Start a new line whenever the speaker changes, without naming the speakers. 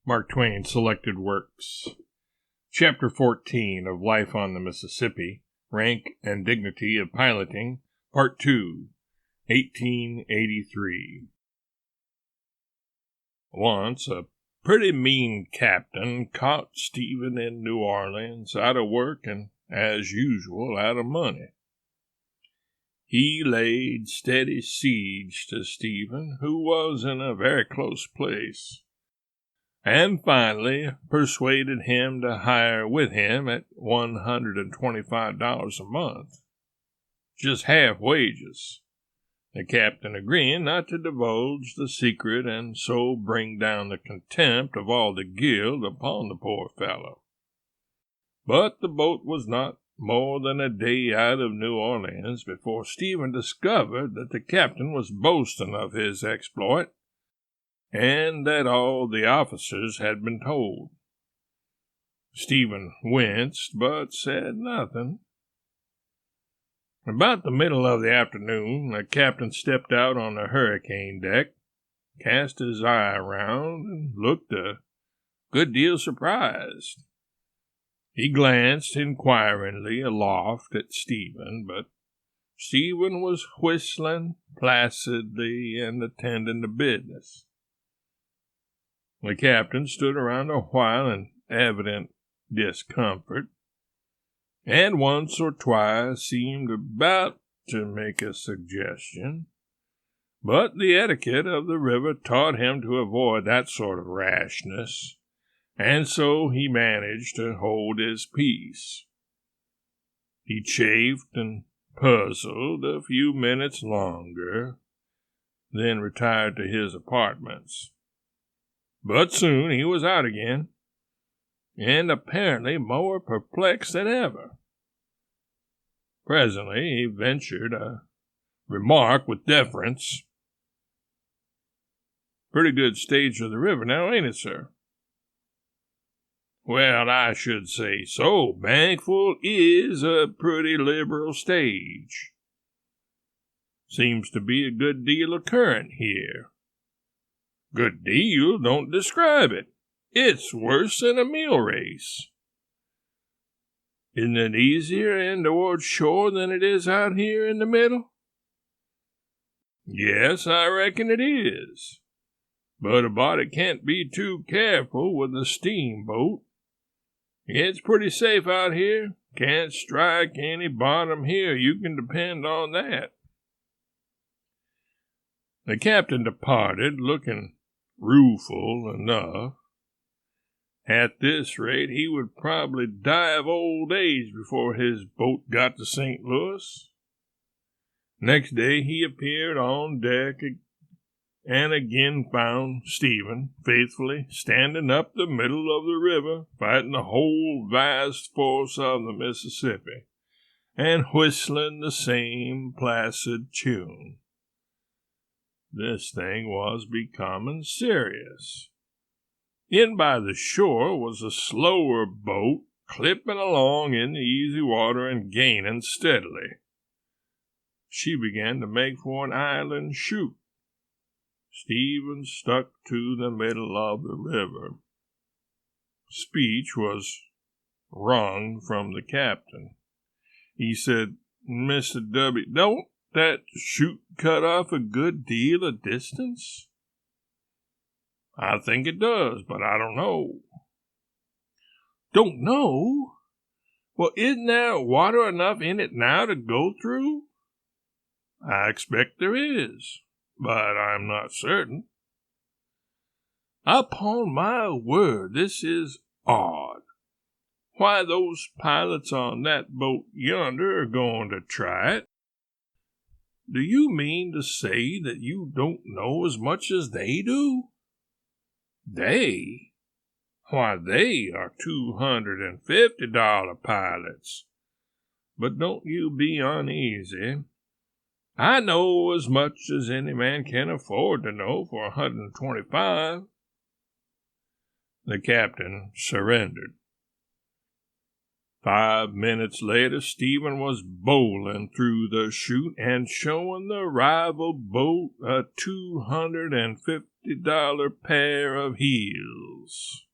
Mark Twain Selected Works. Chapter 14 of Life on the Mississippi, Rank and Dignity of Piloting, Part 2, 1883. Once a pretty mean captain caught Stephen in New Orleans out of work and, as usual, out of money. He laid steady siege to Stephen, who was in a very close place, and finally persuaded him to hire with him at $125 a month, just half wages, the captain agreeing not to divulge the secret and so bring down the contempt of all the guild upon the poor fellow. But the boat was not more than a day out of New Orleans before Stephen discovered that the captain was boasting of his exploit, and that all the officers had been told. Stephen winced, but said nothing. About the middle of the afternoon, the captain stepped out on the hurricane deck, cast his eye around, and looked a good deal surprised. He glanced inquiringly aloft at Stephen, but Stephen was whistling placidly and attending to business. The captain stood around a while in evident discomfort, and once or twice seemed about to make a suggestion, but the etiquette of the river taught him to avoid that sort of rashness, and so he managed to hold his peace. He chafed and puzzled a few minutes longer, then retired to his apartments. But soon he was out again, and apparently more perplexed than ever. Presently he ventured a remark with deference. "Pretty good stage of the river now, ain't it, sir?" "Well, I should say so. Bankful is a pretty liberal stage. Seems to be a good deal of current here." "Good deal? Don't describe it. It's worse than a mule race." "Isn't it easier in toward shore than it is out here in the middle?" "Yes, I reckon it is. But a body can't be too careful with a steamboat. It's pretty safe out here. Can't strike any bottom here, you can depend on that." The captain departed, looking rueful enough. At this rate, he would probably die of old age before his boat got to St. Louis. Next day he appeared on deck and again found Stephen faithfully standing up the middle of the river, fighting the whole vast force of the Mississippi, and whistling the same placid tune. This thing was becoming serious. In by the shore was a slower boat, clipping along in the easy water and gaining steadily. She began to make for an island chute. Stephen stuck to the middle of the river. Speech was wrung from the captain. He said, "Mr. W., don't that chute cut off a good deal of distance?" "I think it does, but I don't know." "Don't know? Well, isn't there water enough in it now to go through?" "I expect there is, but I'm not certain." "Upon my word, this is odd. Why, those pilots on that boat yonder are going to try it. Do you mean to say that you don't know as much as they do?" "They? Why, they are $250 pilots. But don't you be uneasy. I know as much as any man can afford to know for $125. The captain surrendered. 5 minutes later, Stephen was bowling through the chute and showing the rival boat a $250 pair of heels. Tales.